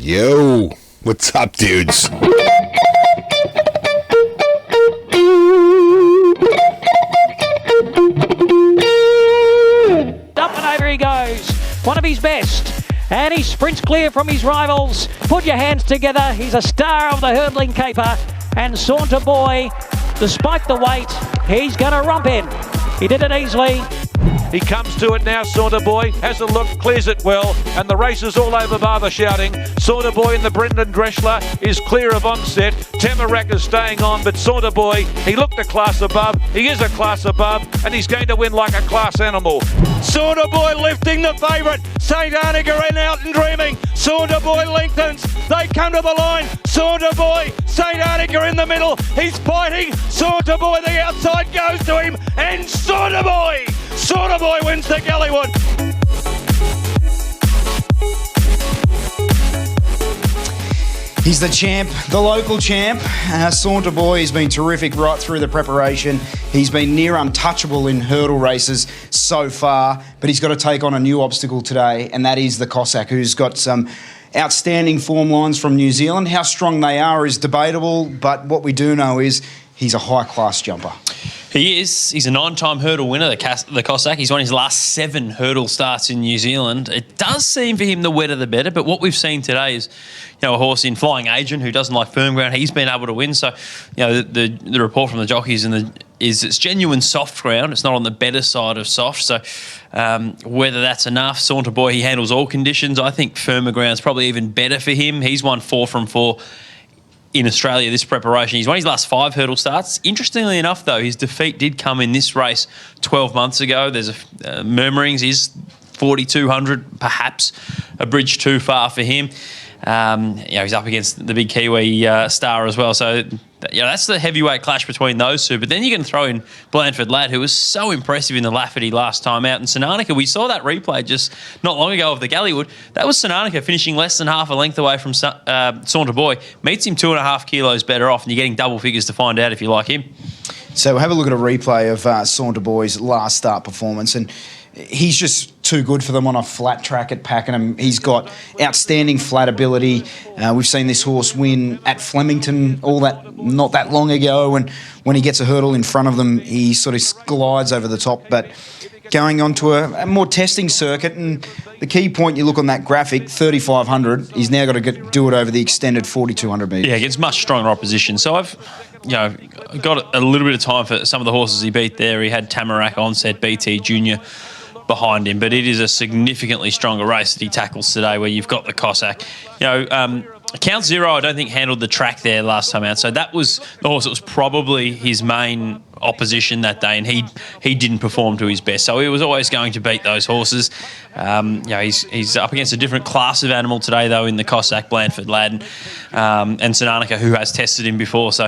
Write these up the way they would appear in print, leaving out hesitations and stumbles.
Yo, what's up, dudes? Up and over he goes, one of his best, and he sprints clear from his rivals. Put your hands together, he's a star of the hurdling caper, and Saunter Boy, despite the weight, he's going to romp in. He did it easily. He comes to it now, Saunter Boy, has a look, clears it well, and the race is all over bar the shouting. Saunter Boy in the Brendan Dreschler is clear of onset. Tamarack is staying on, but Saunter Boy, he looked a class above, he is a class above, and he's going to win like a class animal. Saunter Boy lifting the favourite, St. Arnica and out and dreaming. Saunter Boy lengthens, they come to the line. Saunter Boy, St. Arnica in the middle, he's fighting. Saunter Boy, the outside goes to him, and Saunter Boy wins the Galleywood. He's the champ, the local champ. Saunter Boy has been terrific right through the preparation. He's been near untouchable in hurdle races so far, but he's got to take on a new obstacle today, and that is the Cossack, who's got some outstanding form lines from New Zealand. How strong they are is debatable, but what we do know is he's a high-class jumper. He is. He's a 9-time hurdle winner, the Cossack. He's won his last 7 hurdle starts in New Zealand. It does seem for him the wetter the better, but what we've seen today is, a horse in Flying Agent who doesn't like firm ground. He's been able to win. So, the report from the jockeys is it's genuine soft ground. It's not on the better side of soft. So, whether that's enough, Saunter Boy, he handles all conditions. I think firmer ground's probably even better for him. He's won 4 from 4. In Australia, this preparation. He's won his last 5 hurdle starts. Interestingly enough, though, his defeat did come in this race 12 months ago. There's murmurings. Is 4,200 perhaps a bridge too far for him? He's up against the big Kiwi star as well. So, that's the heavyweight clash between those two. But then you can throw in Blandford Lad, who was so impressive in the Lafferty last time out. And St. Arnica, we saw that replay just not long ago of the Galleywood. That was St. Arnica finishing less than half a length away from Saunter Boy. Meets him 2.5 kilos better off, and you're getting double figures to find out if you like him. So we'll have a look at a replay of Saunter Boy's last start performance, and he's just too good for them on a flat track at Pakenham. He's got outstanding flat ability. We've seen this horse win at Flemington not that long ago, and when he gets a hurdle in front of them, he sort of glides over the top. But going on to a more testing circuit, and the key point you look on that graphic, 3,500, he's now got to do it over the extended 4,200 metres. Yeah, against much stronger opposition. So I've got a little bit of time for some of the horses he beat there. He had Tamarack, Onset, BT Junior behind him, but it is a significantly stronger race that he tackles today, where you've got the Cossack. Count Zero, I don't think handled the track there last time out, so that was the horse that was probably his main opposition that day, and he didn't perform to his best, so he was always going to beat those horses. He's up against a different class of animal today, though, in the Cossack, Blandford Lad, and St. Arnica, who has tested him before, so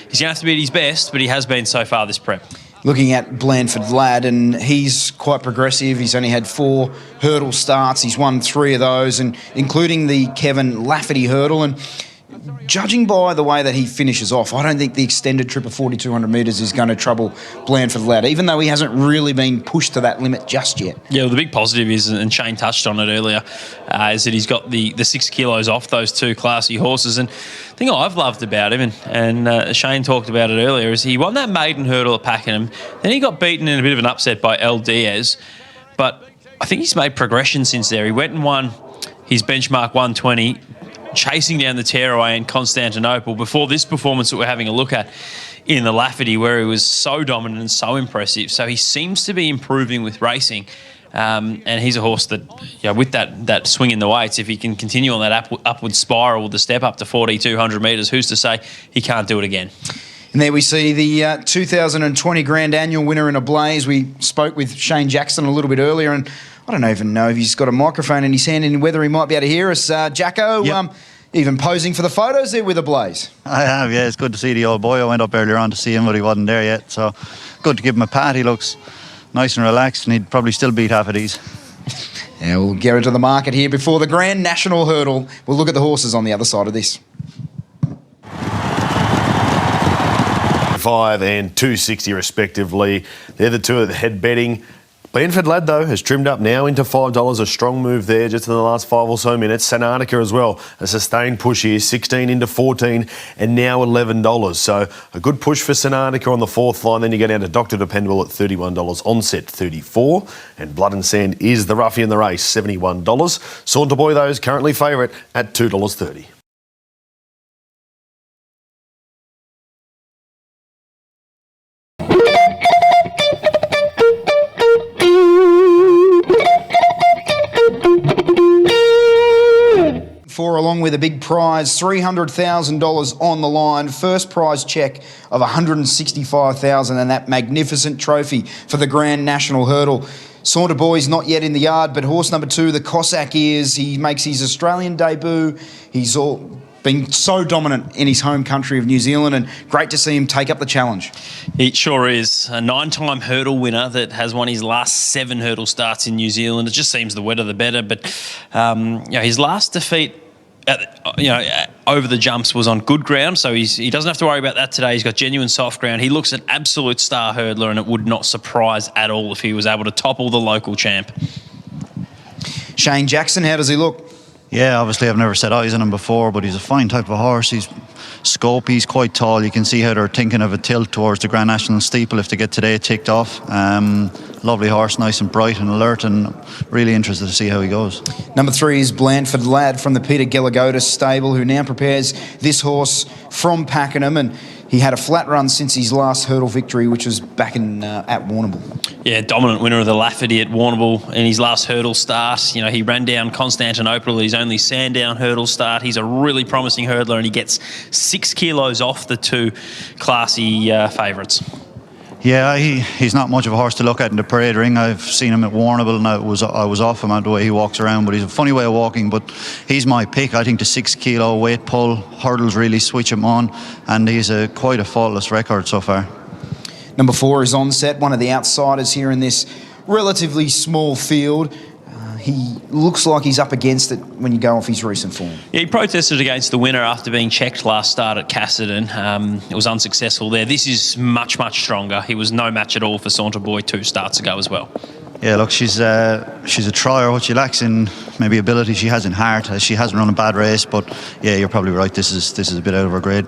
he's going to have to be at his best, but he has been so far this prep. Looking at Blandford Lad, and he's quite progressive. He's only had 4 hurdle starts. He's won 3 of those, and including the Kevin Lafferty hurdle. And judging by the way that he finishes off, I don't think the extended trip of 4,200 metres is going to trouble Blandford Lad, even though he hasn't really been pushed to that limit just yet. Yeah, well, the big positive is, and Shane touched on it earlier, is that he's got the 6 kilos off those 2 classy horses. And the thing I've loved about him, and Shane talked about it earlier, is he won that maiden hurdle at Pakenham. Then he got beaten in a bit of an upset by El Diaz. But I think he's made progression since there. He went and won his benchmark 120, chasing down the tearaway in Constantinople before this performance that we're having a look at in the Lafferty, where he was so dominant and so impressive. So he seems to be improving with racing. And he's a horse that, with that swing in the weights, if he can continue on that upward spiral with the step up to 4,200 metres, who's to say he can't do it again? And there we see the 2020 Grand Annual winner in a blaze. We spoke with Shane Jackson a little bit earlier, and I don't even know if he's got a microphone in his hand and whether he might be able to hear us. Jacko, yep. Even posing for the photos there with a blaze. I have, yeah. It's good to see the old boy. I went up earlier on to see him, but he wasn't there yet. So good to give him a pat. He looks nice and relaxed, and he'd probably still beat half of these. Yeah, we'll get into the market here before the Grand National Hurdle. We'll look at the horses on the other side of this. 5 and 260 respectively. They're the two at the head betting. Blandford Lad, though, has trimmed up now into $5. A strong move there just in the last 5 or so minutes. Sanartica as well. A sustained push here, 16 into 14 and now $11. So a good push for Sanartica on the 4th line. Then you go down to Dr. Dependable at $31. Onset $34. And Blood and Sand is the roughie in the race, $71. Saunter Boy, though, is currently favourite at $2.30. For along with a big prize, $300,000 on the line. First prize check of $165,000 and that magnificent trophy for the Grand National Hurdle. Saunter Boy's not yet in the yard, but horse number 2, the Cossack, is. He makes his Australian debut. He's been so dominant in his home country of New Zealand, and great to see him take up the challenge. It sure is. A 9-time hurdle winner that has won his last 7 hurdle starts in New Zealand. It just seems the wetter the better. But his last defeat over the jumps was on good ground, so he doesn't have to worry about that today. He's got genuine soft ground. He looks an absolute star hurdler, and it would not surprise at all if he was able to topple the local champ. Shane Jackson, how does he look? Yeah, obviously I've never set eyes on him before, but he's a fine type of horse. He's scopy, he's quite tall. You can see how they're thinking of a tilt towards the Grand National steeple if they get today ticked off. Lovely horse, nice and bright and alert, and really interested to see how he goes. Number 3 is Blandford Lad from the Peter Gelagotis stable, who now prepares this horse from Pakenham, and he had a flat run since his last hurdle victory, which was back in at Warrnambool. Yeah, dominant winner of the Lafferty at Warrnambool in his last hurdle start. He ran down Constantinople at his only Sandown hurdle start. He's a really promising hurdler, and he gets 6 kilos off the 2 classy favourites. Yeah, he's not much of a horse to look at in the parade ring. I've seen him at Warrnambool, and I was off him at the way he walks around, but he's a funny way of walking. But he's my pick. I think the 6 kilo weight pull, hurdles really switch him on, and he's quite a faultless record so far. Number 4 is Onset, one of the outsiders here in this relatively small field. He looks like he's up against it when you go off his recent form. Yeah, he protested against the winner after being checked last start at Cassidy. It was unsuccessful there. This is much, much stronger. He was no match at all for Saunter Boy 2 starts ago as well. Yeah, look, she's a trier. What she lacks in maybe ability, she has in heart. She hasn't run a bad race, but yeah, you're probably right. This is a bit out of her grade.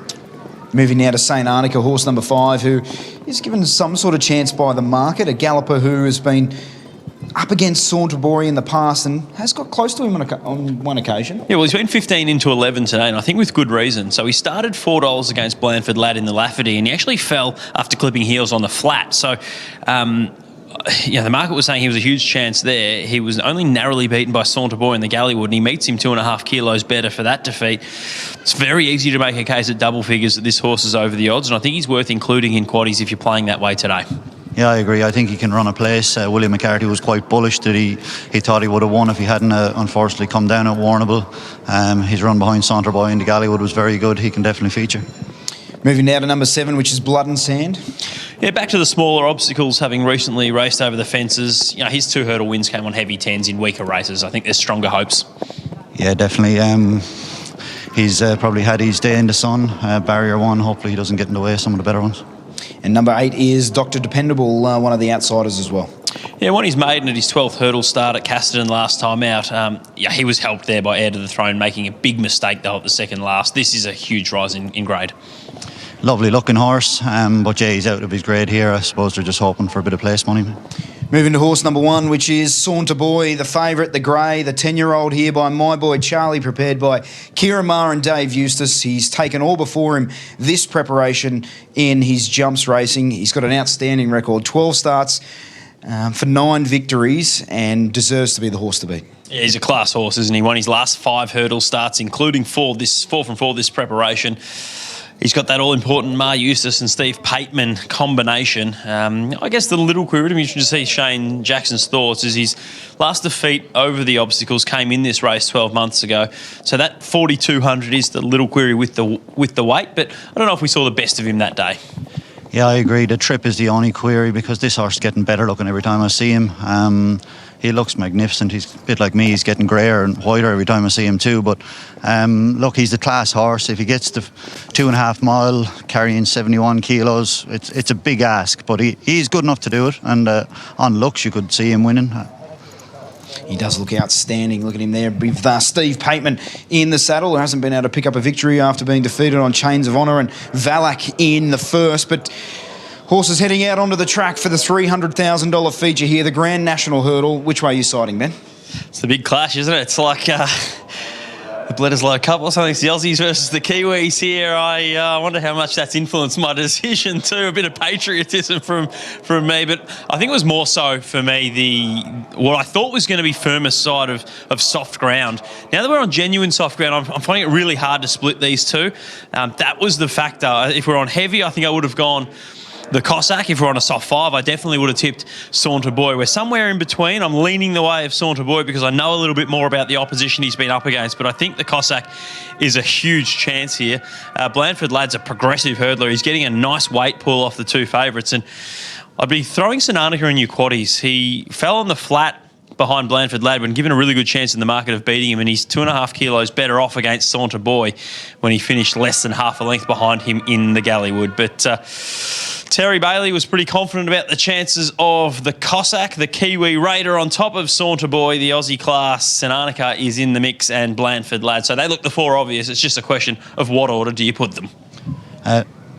Moving now to St. Arnica, horse number 5, who is given some sort of chance by the market. A galloper who has been up against Saunter Boy in the past and has got close to him on one occasion. Yeah, well, he's been 15 into 11 today, and I think with good reason. So he started $4 against Blandford Lad in the Lafferty, and he actually fell after clipping heels on the flat. So, the market was saying he was a huge chance there. He was only narrowly beaten by Saunter Boy in the Galleywood, and he meets him 2.5 kilos better for that defeat. It's very easy to make a case at double figures that this horse is over the odds, and I think he's worth including in quaddies if you're playing that way today. Yeah, I agree. I think he can run a place. William McCarthy was quite bullish that he thought he would have won if he hadn't unfortunately come down at Warrnambool. His run behind Saunter Boy in the Galleywood was very good. He can definitely feature. Moving now to number 7, which is Blood and Sand. Yeah, back to the smaller obstacles, having recently raced over the fences. His 2 hurdle wins came on heavy 10s in weaker races. I think there's stronger hopes. Yeah, definitely. He's probably had his day in the sun. Barrier 1, hopefully he doesn't get in the way of some of the better ones. And number 8 is Dr. Dependable, one of the outsiders as well. Yeah, won his maiden at his 12th hurdle start at Casterton last time out. He was helped there by Heir to the Throne, making a big mistake though at the second last. This is a huge rise in grade. Lovely looking horse, but yeah, he's out of his grade here. I suppose they're just hoping for a bit of place money. Moving to horse number 1, which is Saunter Boy, the favourite, the grey, the 10-year-old here by my boy Charlie, prepared by Kieran Maher and Dave Eustace. He's taken all before him this preparation in his jumps racing. He's got an outstanding record, 12 starts for 9 victories, and deserves to be the horse to beat. Yeah, he's a class horse, isn't he? Won his last 5 hurdle starts, including 4 from 4 this preparation. He's got that all-important Mar Eustace and Steve Pateman combination. I guess the little query to me to see Shane Jackson's thoughts is his last defeat over the obstacles came in this race 12 months ago. So that 4,200 is the little query with the weight, but I don't know if we saw the best of him that day. Yeah, I agree. The trip is the only query because this horse is getting better looking every time I see him. he looks magnificent. He's a bit like me. He's getting greyer and whiter every time I see him too. But look, he's a class horse. If he gets the 2.5 mile carrying 71 kilos, it's a big ask. But he's good enough to do it. And on looks, you could see him winning. He does look outstanding. Look at him there with Steve Pateman in the saddle, who hasn't been able to pick up a victory after being defeated on Chains of Honour, and Valak in the first. But horses heading out onto the track for the $300,000 feature here, the Grand National Hurdle. Which way are you siding, Ben? It's the big clash, isn't it? It's like the Bledisloe Cup or something. It's the Aussies versus the Kiwis here. I wonder how much that's influenced my decision too. A bit of patriotism from me, but I think it was more so for me what I thought was going to be firmest side of soft ground. Now that we're on genuine soft ground, I'm finding it really hard to split these two. That was the factor. If we're on heavy, I think I would have gone the Cossack. If we're on a soft 5, I definitely would have tipped Saunter Boy. We're somewhere in between. I'm leaning the way of Saunter Boy because I know a little bit more about the opposition he's been up against, but I think the Cossack is a huge chance here. Blandford Lad's a progressive hurdler. He's getting a nice weight pull off the 2 favourites, and I'd be throwing Sananica in your quaddies. He fell on the flat behind Blandford Lad when given a really good chance in the market of beating him, and he's 2.5 kilos better off against Saunter Boy when he finished less than half a length behind him in the Galleywood. But Terry Bailey was pretty confident about the chances of the Cossack, the Kiwi Raider on top of Saunter Boy. The Aussie class, Sananica is in the mix, and Blandford Lad. So they look the 4 obvious. It's just a question of what order do you put them.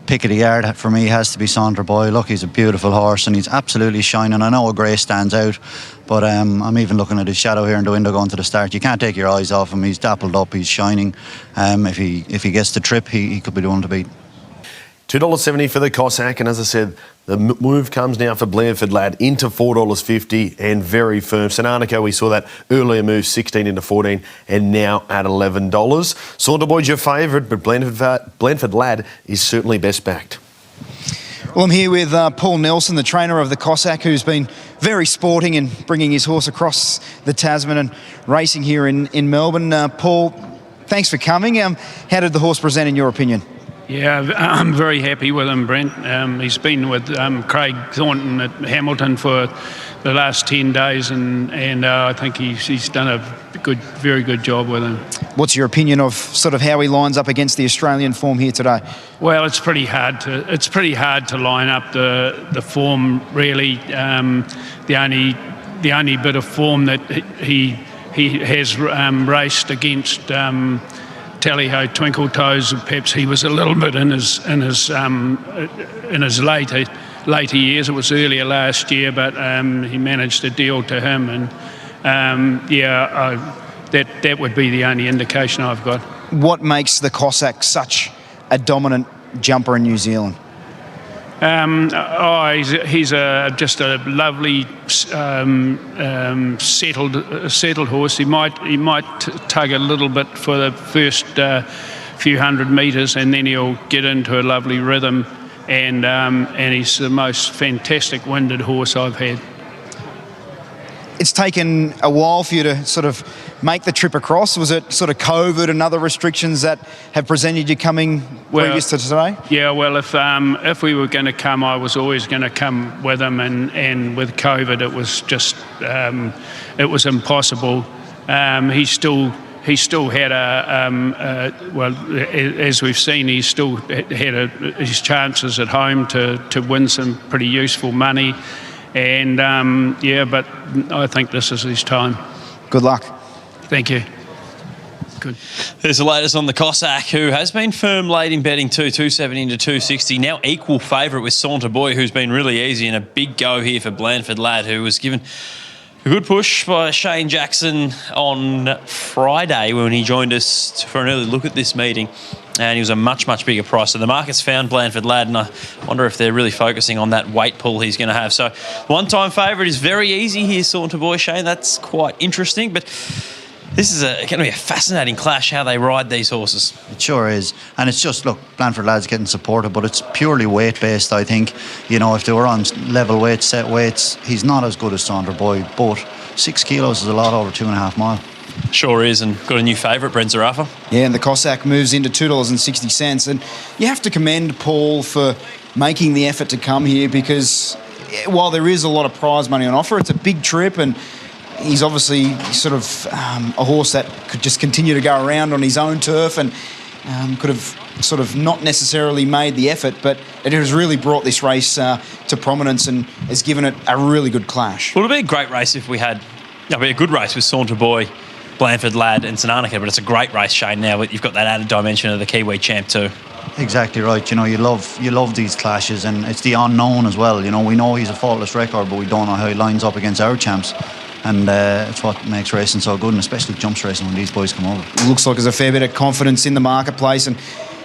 Pick of the yard for me has to be Saunter Boy. Look, he's a beautiful horse and he's absolutely shining. I know a grey stands out, but I'm even looking at his shadow here in the window going to the start. You can't take your eyes off him. He's dappled up, he's shining. If he gets the trip, he could be the one to beat. $2.70 for the Cossack, and as I said, the move comes now for Blandford Lad into $4.50 and very firm. Sananica, we saw that earlier move 16 into 14 and now at $11. Saunter Boy's your favourite, but Blandford Lad is certainly best backed. Well, I'm here with Paul Nelson, the trainer of the Cossack, who's been very sporting and bringing his horse across the Tasman and racing here in Melbourne. Paul, thanks for coming. How did the horse present in your opinion? Yeah, I'm very happy with him, Brent. He's been with Craig Thornton at Hamilton for the last 10 days, and I think he's done a very good job with him. What's your opinion of sort of how he lines up against the Australian form here today? Well, it's pretty hard to line up the form really. The only bit of form that he has raced against. Tally-ho, Twinkle Toes, perhaps he was a little bit in his later years. It was earlier last year, but he managed to deal to him, and that would be the only indication I've got. What makes the Cossack such a dominant jumper in New Zealand? He's just a lovely settled horse. He might tug a little bit for the first few hundred metres, and then he'll get into a lovely rhythm. And he's the most fantastic winded horse I've had. It's taken a while for you to sort of make the trip across. Was it sort of COVID and other restrictions that have prevented you coming previous to today? Yeah, well, if we were going to come, I was always going to come with him, and with COVID, it was just it was impossible. He still had as we've seen, he still had his chances at home to win some pretty useful money. And but I think this is his time. Good luck. Thank you. Good. There's the latest on the Cossack, who has been firm late in betting too, 270 into 260. Now equal favourite with Saunter Boy, who's been really easy, and a big go here for Blandford Lad, who was given a good push by Shane Jackson on Friday when he joined us for an early look at this meeting. And he was a much, much bigger price. So the market's found Blandford Lad, and I wonder if they're really focusing on that weight pull he's going to have. So one-time favourite is very easy here, Saunter Boy, Shane. That's quite interesting. But this is going to be a fascinating clash, how they ride these horses. It sure is. And it's just, look, Blandford Lad's getting supported, but it's purely weight-based, I think. You know, if they were on level weights, set weights, he's not as good as Saunter Boy, but 6 kilos is a lot over 2.5 mile. Sure is, and got a new favourite, Brent Zarafa. Yeah, and the Cossack moves into $2.60. And you have to commend Paul for making the effort to come here, because while there is a lot of prize money on offer, it's a big trip, and he's obviously sort of a horse that could just continue to go around on his own turf and could have sort of not necessarily made the effort, but it has really brought this race to prominence and has given it a really good clash. Well, it'll be a great race if we had, it'll be a good race with Saunter Boy, Blandford Lad and St Arnica, but it's a great race, Shane, now you've got that added dimension of the Kiwi champ too. Exactly right. You know, you love these clashes, and it's the unknown as well. You know, we know he's a faultless record, but we don't know how he lines up against our champs. And it's what makes racing so good, and especially jumps racing when these boys come over. It looks like there's a fair bit of confidence in the marketplace, and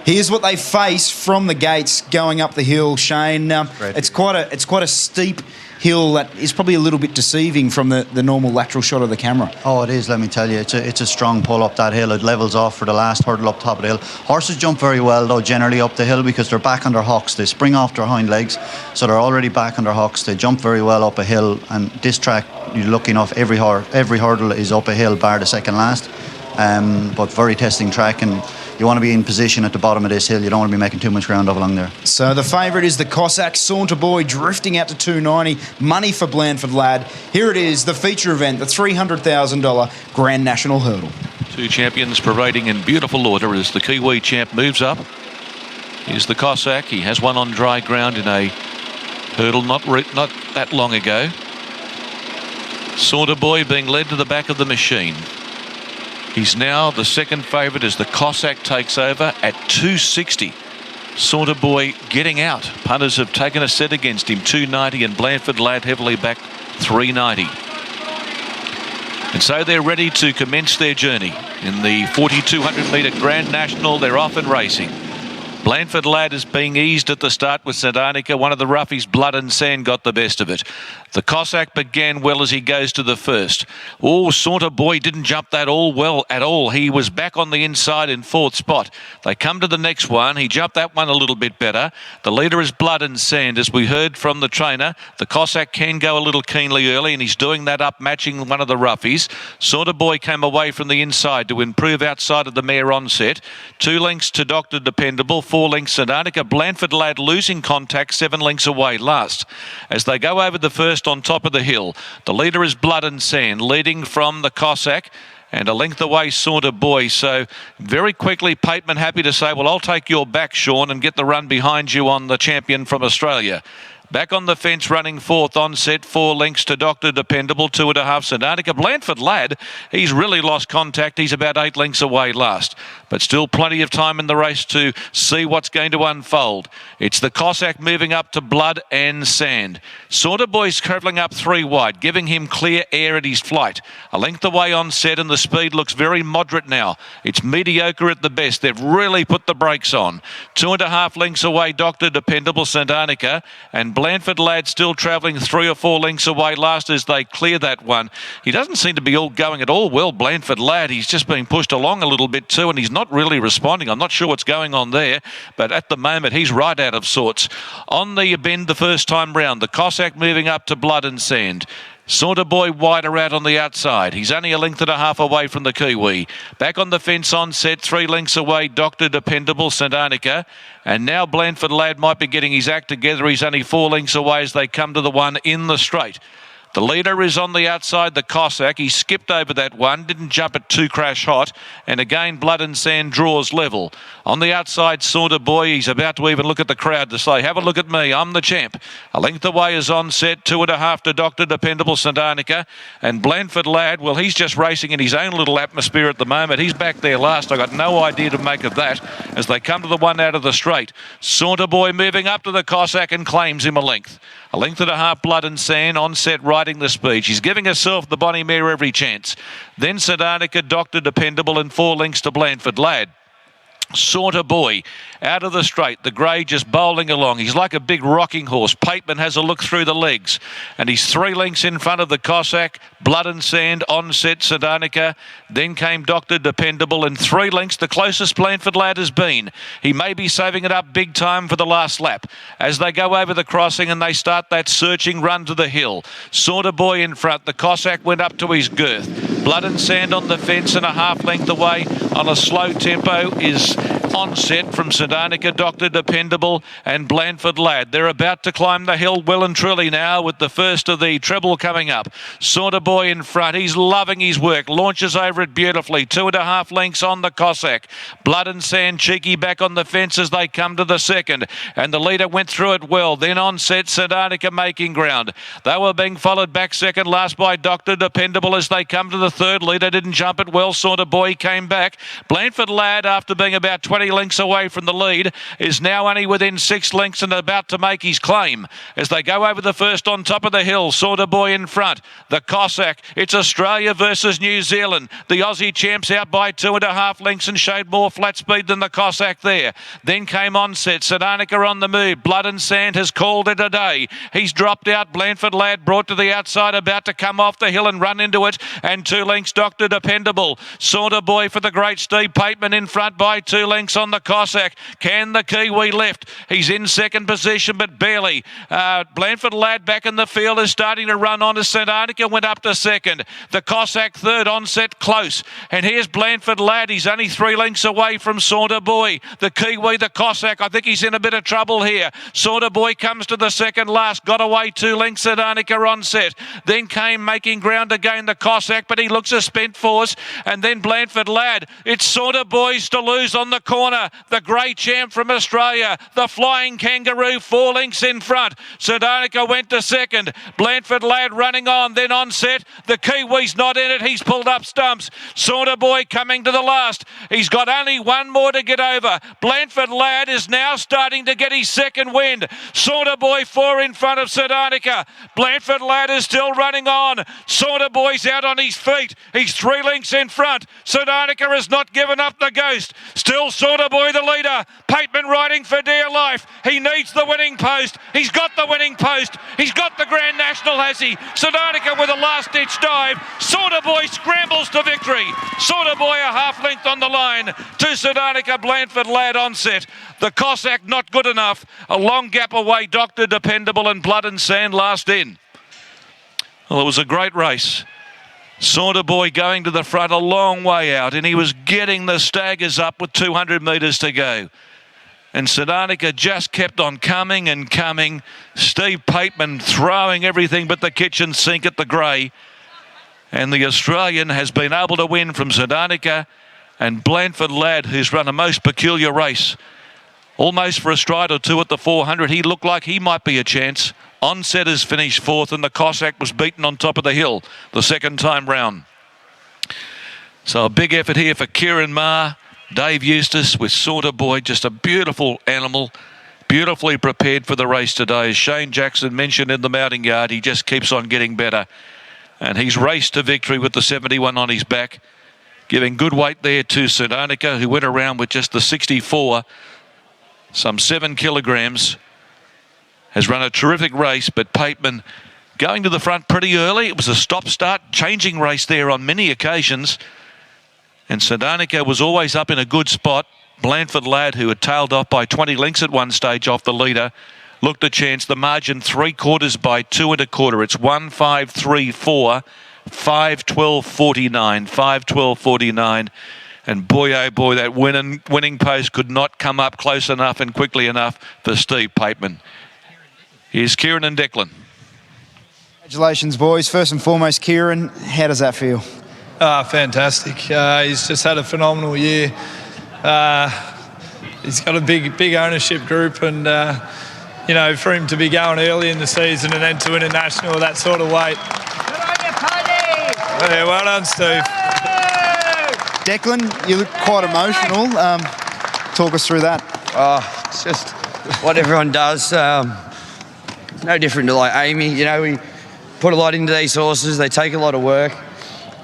here's what they face from the gates going up the hill, Shane. It's quite a steep hill that is probably a little bit deceiving from the normal lateral shot of the camera. Oh, it is, let me tell you. It's a strong pull up that hill. It levels off for the last hurdle up top of the hill. Horses jump very well, though, generally up the hill because they're back on their hocks. They spring off their hind legs, so they're already back on their hocks. They jump very well up a hill, and this track, you're lucky enough, every hurdle is up a hill, bar the second last. But very testing track, and you want to be in position at the bottom of this hill. You don't want to be making too much ground up along there. So the favourite is the Cossack Saunter Boy, drifting out to 290. Money for Blandford Lad. Here it is, the feature event, the $300,000 Grand National Hurdle. Two champions parading in beautiful order as the Kiwi champ moves up. Here's the Cossack. He has won on dry ground in a hurdle not that long ago. Saunter Boy being led to the back of the machine. He's now the second favourite as the Cossack takes over at 260. Saunter Boy getting out. Punters have taken a set against him, 290, and Blandford Lad heavily back 390. And so they're ready to commence their journey. In the 4,200 metre Grand National, they're off and racing. Blandford Lad is being eased at the start with St Arnica. One of the roughies, Blood and Sand, got the best of it. The Cossack began well as he goes to the first. Oh, Saunter Boy didn't jump that well at all. He was back on the inside in fourth spot. They come to the next one. He jumped that one a little bit better. The leader is Blood and Sand. As we heard from the trainer, the Cossack can go a little keenly early, and he's doing that up, matching one of the roughies. Saunter Boy came away from the inside to improve outside of the mare Onset. 2 lengths to Dr. Dependable. 4 lengths St Arnica. Blandford Lad losing contact, 7 lengths away last. As they go over the first on top of the hill, the leader is Blood and Sand, leading from the Cossack, and a length away Saunter Boy. So very quickly, Pateman happy to say, well, I'll take your back, Sean, and get the run behind you on the champion from Australia. Back on the fence, running fourth, Onset, 4 lengths to Dr. Dependable, 2.5 St Arnica. Blandford Lad, he's really lost contact. He's about 8 lengths away last. But still plenty of time in the race to see what's going to unfold. It's the Cossack moving up to Blood and Sand. Saunter Boy's travelling up 3 wide, giving him clear air at his flight. A length away Onset, and the speed looks very moderate now. It's mediocre at the best. They've really put the brakes on. 2.5 lengths away, Dr. Dependable, St Arnica, and Blandford Lad still travelling 3 or 4 lengths away last as they clear that one. He doesn't seem to be going at all well, Blandford Lad. He's just being pushed along a little bit too, and he's not really responding. I'm not sure what's going on there, but at the moment he's right out of sorts. On the bend the first time round, the Cossack moving up to Blood and Sand. Saunter Boy wider out on the outside. He's only 1.5 lengths away from the Kiwi. Back on the fence, Onset, 3 lengths away, Dr. Dependable, St Arnica. And now Blandford Lad might be getting his act together. He's only 4 lengths away as they come to the one in the straight. The leader is on the outside, the Cossack. He skipped over that one, didn't jump it too crash hot. And again, Blood and Sand draws level. On the outside, Saunter Boy, he's about to even look at the crowd to say, have a look at me, I'm the champ. A length away is Onset, 2.5 to Dr. Dependable, St Arnica. And Blandford Lad, well, he's just racing in his own little atmosphere at the moment. He's back there last. I got no idea to make of that as they come to the one out of the straight. Saunter Boy moving up to the Cossack and claims him a length. 1.5 lengths, Blood and Sand, Onset riding the speed. She's giving herself, the Bonnie Mare, every chance. Then St Arnica, Dr. Dependable, and 4 lengths to Blandford Lad. Saunter Boy out of the straight, the grey just bowling along. He's like a big rocking horse. Pateman has a look through the legs, and he's 3 lengths in front of the Cossack, Blood and Sand, Onset, St Arnica. Then came Dr. Dependable, and 3 lengths, the closest Blandford Lad has been. He may be saving it up big time for the last lap as they go over the crossing and they start that searching run to the hill. Saunter Boy in front, the Cossack went up to his girth. Blood and Sand on the fence and 1/2 length away on a slow tempo is Onset from Sardanica, Dr. Dependable and Blandford Lad. They're about to climb the hill well and truly now with the first of the treble coming up. Saunter Boy in front. He's loving his work. Launches over it beautifully. 2.5 lengths on the Cossack. Blood and Sand cheeky back on the fence as they come to the second. And the leader went through it well. Then Onset, Sardanica making ground. They were being followed back second last by Dr. Dependable as they come to the third. Leader didn't jump it well. Saunter Boy came back. Blandford Lad, after being about 20 lengths away from the lead, is now only within 6 lengths and about to make his claim as they go over the first on top of the hill. Saunter Boy in front. The Cossack. It's Australia versus New Zealand. The Aussie champs out by 2.5 lengths and showed more flat speed than the Cossack there. Then came Onset. Sardanica on the move. Blood and Sand has called it a day. He's dropped out. Blandford Lad brought to the outside, about to come off the hill and run into it. And 2 lengths Dr. Dependable. Saunter Boy for the great Steve Pateman in front by 2 lengths on the Cossack. Can the Kiwi lift? He's in second position, but barely. Blandford Lad back in the field is starting to run on as Sardanica went up to second. The Cossack third, Onset close. And here's Blandford Lad. He's only 3 lengths away from Saunter Boy. The Kiwi, the Cossack, I think he's in a bit of trouble here. Saunter Boy comes to the second last. Got away 2 lengths, Sardanica Onset. Then came making ground again the Cossack, but he looks a spent force. And then Blandford Lad. It's Saunter Boys to lose on the corner. The grey champ from Australia. The Flying Kangaroo 4 lengths in front. Sardanica went to second. Blandford Lad running on. Then Onset. The Kiwi's not in it. He's pulled up stumps. Saunter Boy coming to the last. He's got only one more to get over. Blandford Lad is now starting to get his second wind. Saunter Boy 4 in front of Sardanica. Blandford Lad is still running on. Saunter Boy's out on his feet. He's 3 lengths in front. Sardanica has not given up the ghost. Still Saunter Boy the leader. Pateman riding for dear life. He needs the winning post. He's got the winning post. He's got the Grand National, has he? Sardanica with a last-ditch dive. Saunter Boy scrambles to victory. Saunter Boy a half length on the line to Sardanica, Blandford Lad Onset. The Cossack not good enough. A long gap away, Dr. Dependable and Blood and Sand last in. Well, it was a great race. Saunter Boy going to the front a long way out, and he was getting the staggers up with 200 metres to go. And Sardanica just kept on coming and coming. Steve Pateman throwing everything but the kitchen sink at the grey. And the Australian has been able to win from Sardanica and Blandford Lad, who's run a most peculiar race. Almost for a stride or two at the 400. He looked like he might be a chance. Onset has finished 4th and the Cossack was beaten on top of the hill the second time round. So a big effort here for Kieran Maher, Dave Eustace with Saunter Boy. Just a beautiful animal, beautifully prepared for the race today. As Shane Jackson mentioned in the mounting yard, he just keeps on getting better. And he's raced to victory with the 71 on his back, giving good weight there to Sardanica, who went around with just the 64, some 7 kilograms. Has run a terrific race, but Pateman going to the front pretty early. It was a stop-start, changing race there on many occasions. And Sardanica was always up in a good spot. Blandford Lad, who had tailed off by 20 lengths at one stage off the leader, looked a chance. The margin 3/4 by 2 1/4. It's 1-5-3-4, 5-12-49, 5-12-49. And boy, oh boy, that winning post could not come up close enough and quickly enough for Steve Pateman. Here's Kieran and Declan. Congratulations, boys. First and foremost, Kieran, how does that feel? Fantastic. He's just had a phenomenal year. He's got a big ownership group, and you know, for him to be going early in the season and then to win a national that sort of weight. Good on you, Paddy! Yeah, well done, Steve. Declan, you look quite emotional. Talk us through that. It's just what everyone does. No different to like Amy. You know, we put a lot into these horses. They take a lot of work.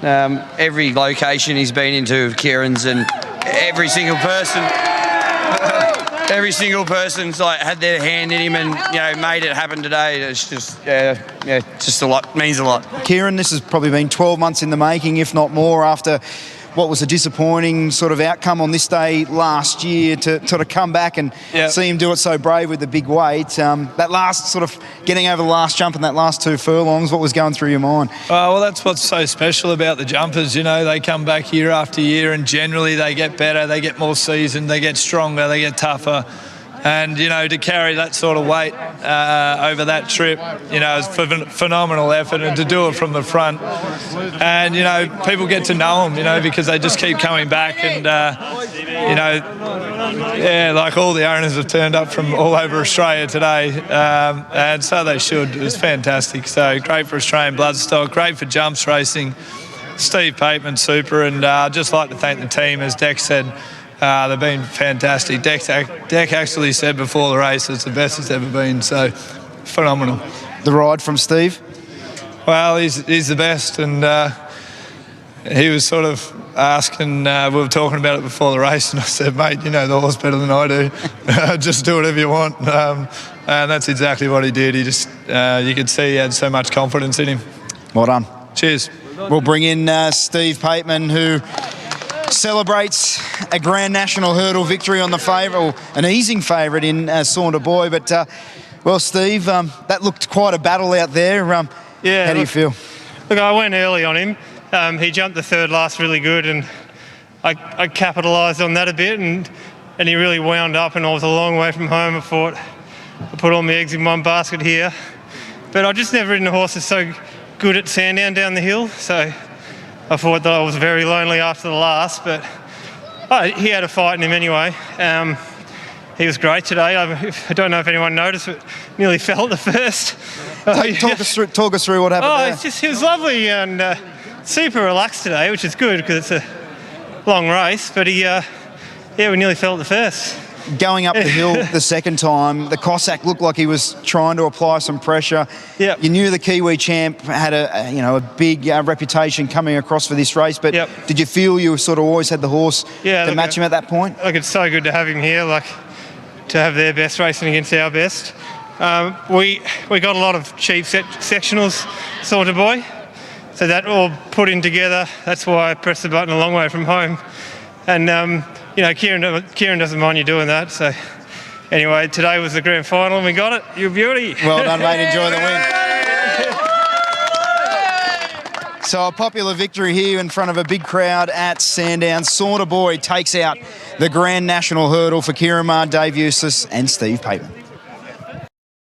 Every location he's been into, Kieran's, and every single person's like had their hand in him and, you know, made it happen today. It's just, just a lot, means a lot. Kieran, this has probably been 12 months in the making, if not more, after what was a disappointing sort of outcome on this day last year to sort of come back and see him do it so brave with the big weight. That last sort of getting over the last jump and that last 2 furlongs, what was going through your mind? Well, that's what's so special about the jumpers. You know, they come back year after year and generally they get better, they get more seasoned, they get stronger, they get tougher. And, you know, to carry that sort of weight over that trip, you know, is phenomenal effort, and to do it from the front. And, you know, people get to know them, you know, because they just keep coming back. And, you know, yeah, like all the owners have turned up from all over Australia today. And so they should. It was fantastic. So great for Australian bloodstock, great for jumps racing. Steve Pateman, super. And I'd just like to thank the team, as Deck said. They've been fantastic. Deck actually said before the race it's the best it's ever been, so phenomenal. The ride from Steve? Well, he's the best, and he was sort of asking, we were talking about it before the race, and I said, mate, you know the horse better than I do. Just do whatever you want. And that's exactly what he did. He just, you could see he had so much confidence in him. Well done. Cheers. We'll bring in Steve Pateman, who celebrates a Grand National Hurdle victory on the favourite, or an easing favourite in Saunter Boy. But, well, Steve, that looked quite a battle out there. Yeah. How do you feel? Look, I went early on him. He jumped the third last really good, and I capitalised on that a bit, and he really wound up, and I was a long way from home. I thought I put all my eggs in one basket here. But I just never ridden a horse that's so good at Sandown down the hill, so I thought that I was very lonely after the last, but he had a fight in him anyway. He was great today. I don't know if anyone noticed, but nearly fell at the first. Talk us through what happened there. He was lovely and super relaxed today, which is good because it's a long race, but we nearly fell at the first. Going up the hill the second time, the Cossack looked like he was trying to apply some pressure. Yep. You knew the Kiwi champ had a big reputation coming across for this race, but did you feel you sort of always had the horse to match him at that point? Look, it's so good to have him here, like to have their best racing against our best. We got a lot of cheap sectionals, Saunter Boy, so that all put in together. That's why I pressed the button a long way from home, and. You know, Kieran doesn't mind you doing that. So, anyway, today was the grand final and we got it. You beauty. Well done, mate. Enjoy the win. So a popular victory here in front of a big crowd at Sandown. Saunter Boy takes out the Grand National Hurdle for Kieran Maher, Dave Eustace and Steve Pateman.